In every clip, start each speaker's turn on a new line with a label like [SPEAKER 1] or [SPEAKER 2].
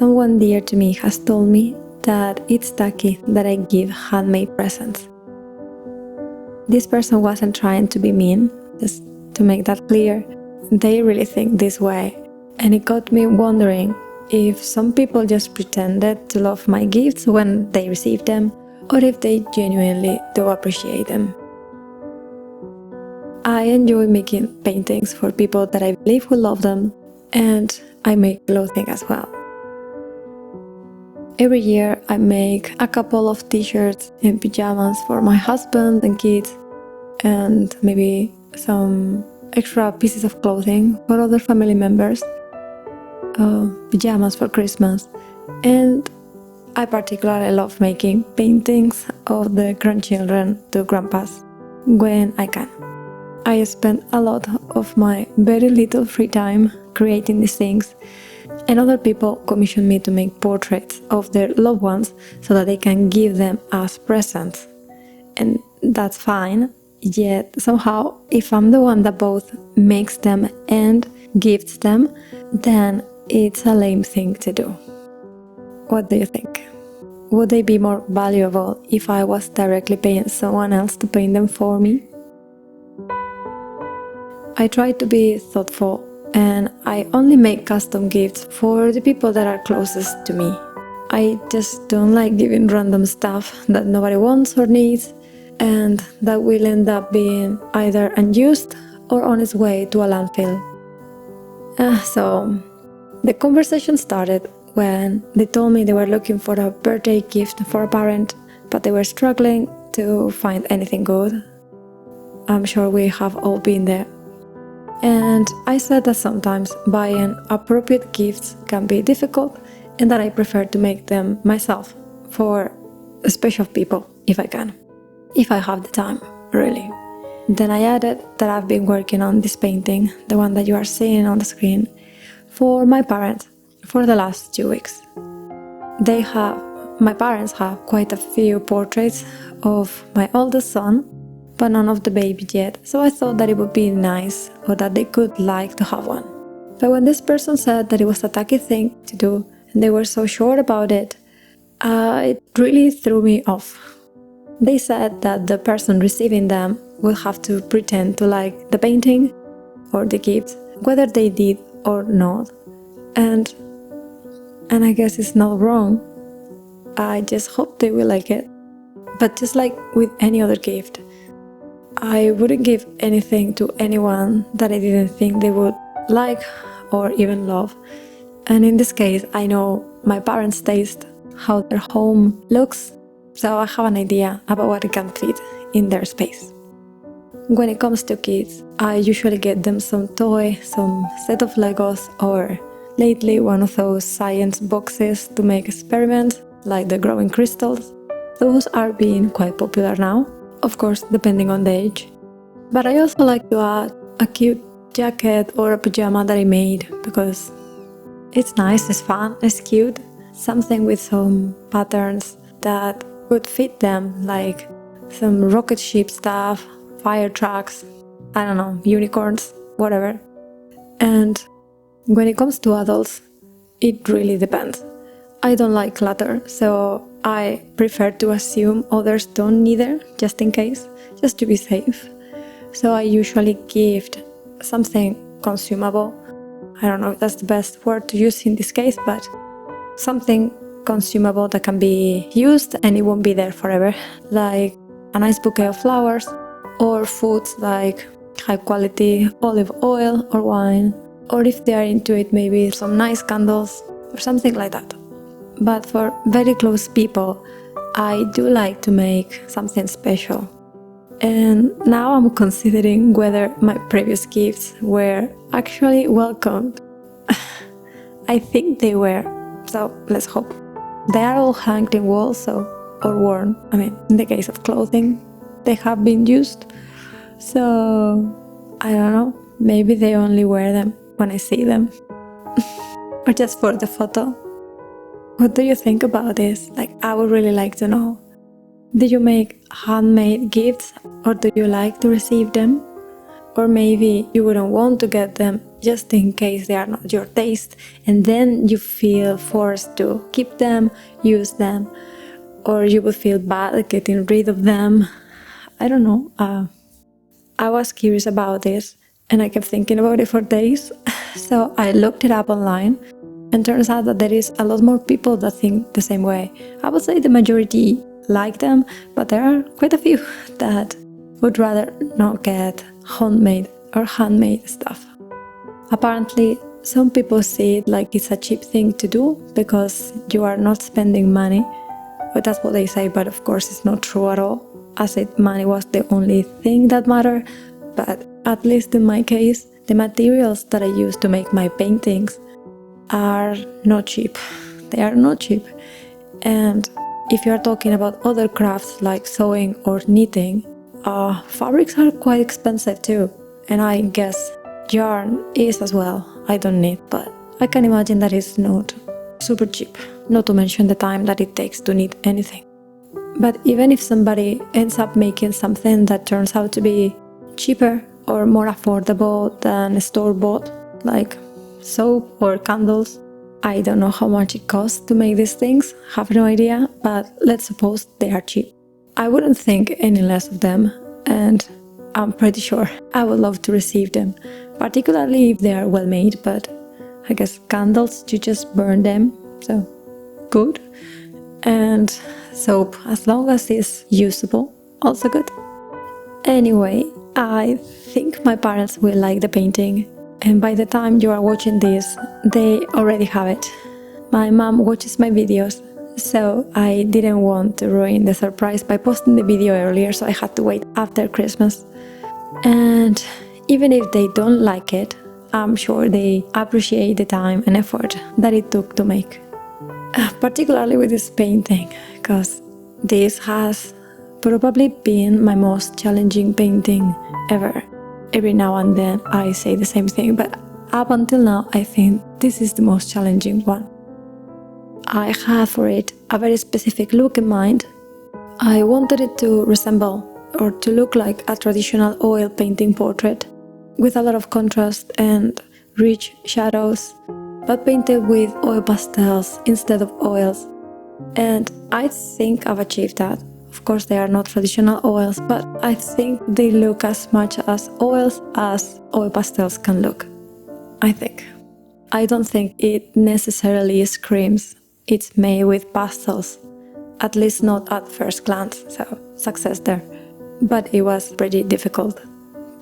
[SPEAKER 1] someone dear to me has told me that it's tacky that I give handmade presents. This person wasn't trying to be mean, just to make that clear. They really think this way, and it got me wondering if some people just pretended to love my gifts when they receive them, or if they genuinely do appreciate them. I enjoy making paintings for people that I believe will love them, and I make clothing as well. Every year I make a couple of t-shirts and pajamas for my husband and kids, and maybe some extra pieces of clothing for other family members, pajamas for Christmas, and I particularly love making paintings of the grandchildren to grandpas when I can. I spend a lot of my very little free time creating these things, and other people commission me to make portraits of their loved ones so that they can give them as presents. And that's fine, yet somehow if I'm the one that both makes them and gifts them, then it's a lame thing to do. What do you think? Would they be more valuable if I was directly paying someone else to paint them for me? I try to be thoughtful, and I only make custom gifts for the people that are closest to me. I just don't like giving random stuff that nobody wants or needs, and that will end up being either unused or on its way to a landfill. So the conversation started when they told me they were looking for a birthday gift for a parent, but they were struggling to find anything good. I'm sure we have all been there. And I said that sometimes buying appropriate gifts can be difficult, and that I prefer to make them myself for special people if I can. If I have the time, really. Then I added that I've been working on this painting, the one that you are seeing on the screen, for my parents for the last 2 weeks. My parents have quite a few portraits of my oldest son, but none of the baby yet, so I thought that it would be nice, or that they could like to have one. But when this person said that it was a tacky thing to do, and they were so sure about it, it really threw me off. They said that the person receiving them will have to pretend to like the painting or the gift, whether they did or not. And I guess it's not wrong. I just hope they will like it. But just like with any other gift, I wouldn't give anything to anyone that I didn't think they would like or even love. And in this case, I know my parents' taste, how their home looks, so I have an idea about what it can fit in their space. When it comes to kids, I usually get them some toy, some set of Legos, or lately one of those science boxes to make experiments, like the growing crystals. Those are being quite popular now, of course depending on the age. But I also like to add a cute jacket or a pajama that I made, because it's nice, it's fun, it's cute. Something with some patterns that would fit them, like some rocket ship stuff, fire trucks, I don't know, unicorns, whatever. And when it comes to adults, it really depends. I don't like clutter, so I prefer to assume others don't either, just in case, just to be safe. So I usually gift something consumable. I don't know if that's the best word to use in this case, but something consumable that can be used and it won't be there forever, like a nice bouquet of flowers, or foods like high quality olive oil or wine, or if they are into it, maybe some nice candles or something like that. But for very close people, I do like to make something special. And now I'm considering whether my previous gifts were actually welcomed. I think they were, so let's hope. They are all hanged in walls, or worn. I mean, in the case of clothing, they have been used. So, I don't know, maybe they only wear them when I see them. Or just for the photo. What do you think about this? Like, I would really like to know. Do you make handmade gifts, or do you like to receive them? Or maybe you wouldn't want to get them just in case they are not your taste, and then you feel forced to keep them, use them, or you would feel bad getting rid of them. I don't know. I was curious about this and I kept thinking about it for days. So I looked it up online, and turns out that there is a lot more people that think the same way. I would say the majority like them, but there are quite a few that would rather not get homemade or handmade stuff. Apparently, some people see it like it's a cheap thing to do because you are not spending money. But that's what they say, but of course it's not true at all. As if money was the only thing that mattered. But at least in my case, the materials that I use to make my paintings are not cheap. They are not cheap. And if you are talking about other crafts like sewing or knitting, fabrics are quite expensive too. And I guess yarn is as well. I don't knit, but I can imagine that it's not super cheap. Not to mention the time that it takes to knit anything. But even if somebody ends up making something that turns out to be cheaper or more affordable than store-bought, like soap or candles, I don't know how much it costs to make these things, have no idea, but let's suppose they are cheap. I wouldn't think any less of them, and I'm pretty sure I would love to receive them, particularly if they are well made, but I guess candles, you just burn them, so good. And soap, as long as it's usable, also good. Anyway, I think my parents will like the painting, and by the time you are watching this, they already have it. My mom watches my videos, so I didn't want to ruin the surprise by posting the video earlier, so I had to wait after Christmas. And even if they don't like it, I'm sure they appreciate the time and effort that it took to make. Particularly with this painting, because this has probably been my most challenging painting ever. Every now and then I say the same thing, but up until now I think this is the most challenging one. I had for it a very specific look in mind. I wanted it to resemble or to look like a traditional oil painting portrait with a lot of contrast and rich shadows, but painted with oil pastels instead of oils. And I think I've achieved that. Of course, they are not traditional oils, but I think they look as much as oils as oil pastels can look. I think. I don't think it necessarily screams it's made with pastels, at least not at first glance, so success there. But it was pretty difficult.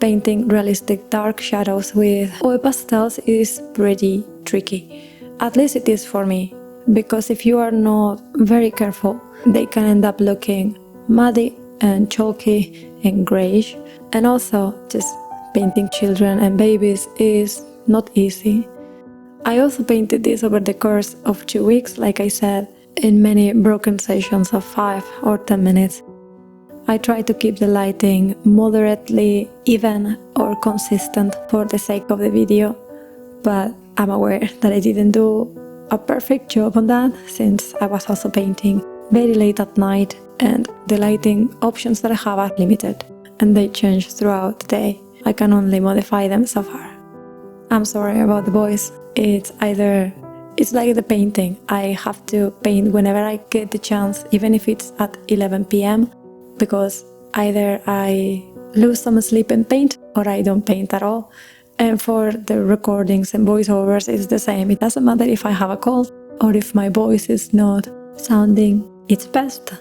[SPEAKER 1] Painting realistic dark shadows with oil pastels is pretty tricky. At least it is for me, because if you are not very careful, they can end up looking muddy and chalky and grayish. And also, just painting children and babies is not easy. I also painted this over the course of 2 weeks, like I said, in many broken sessions of 5 or 10 minutes. I tried to keep the lighting moderately even or consistent for the sake of the video, but I'm aware that I didn't do a perfect job on that, since I was also painting very late at night and the lighting options that I have are limited and they change throughout the day. I can only modify them so far. I'm sorry about the voice. It's like the painting. I have to paint whenever I get the chance, even if it's at 11 p.m. because either I lose some sleep and paint or I don't paint at all. And for the recordings and voiceovers, it's the same. It doesn't matter if I have a cold or if my voice is not sounding its best,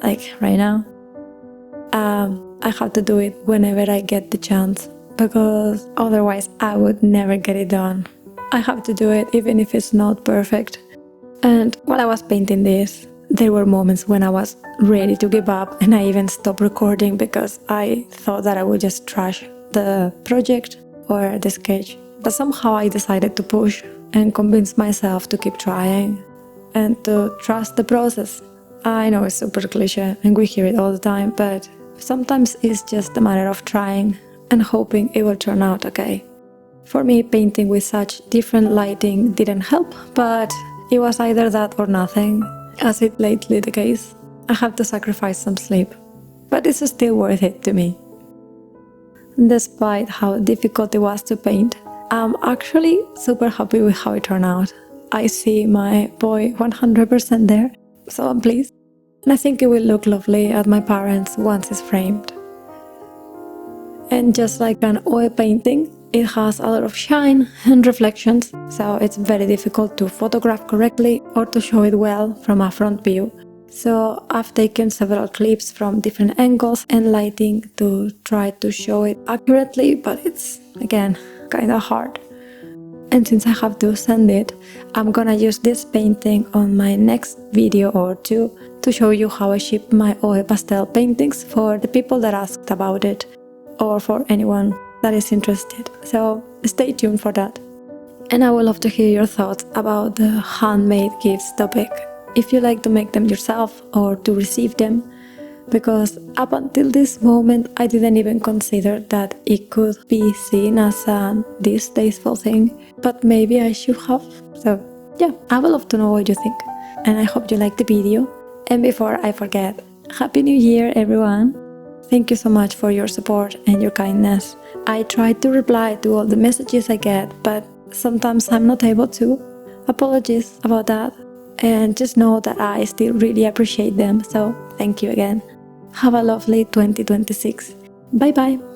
[SPEAKER 1] like right now. I have to do it whenever I get the chance, because otherwise I would never get it done. I have to do it even if it's not perfect. And while I was painting this, there were moments when I was ready to give up, and I even stopped recording because I thought that I would just trash the project or the sketch. But somehow I decided to push and convince myself to keep trying and to trust the process. I know it's super cliche and we hear it all the time, but sometimes it's just a matter of trying and hoping it will turn out okay. For me, painting with such different lighting didn't help, but it was either that or nothing, as is lately the case. I have to sacrifice some sleep, but it's still worth it to me. despite how difficult it was to paint. I'm actually super happy with how it turned out. I see my boy 100% there, so I'm pleased. And I think it will look lovely at my parents' once it's framed. And just like an oil painting, it has a lot of shine and reflections, so it's very difficult to photograph correctly or to show it well from a front view. So I've taken several clips from different angles and lighting to try to show it accurately, but it's, again, kinda hard. And since I have to send it, I'm gonna use this painting on my next video or two to show you how I ship my oil pastel paintings for the people that asked about it, or for anyone that is interested. So stay tuned for that. And I would love to hear your thoughts about the handmade gifts topic, if you like to make them yourself or to receive them, because up until this moment I didn't even consider that it could be seen as a distasteful thing, but maybe I should have. So yeah, I would love to know what you think, and I hope you liked the video. And before I forget, Happy New Year everyone! Thank you so much for your support and your kindness. I try to reply to all the messages I get, but sometimes I'm not able to. Apologies about that. And just know that I still really appreciate them, so thank you again. Have a lovely 2026. Bye bye!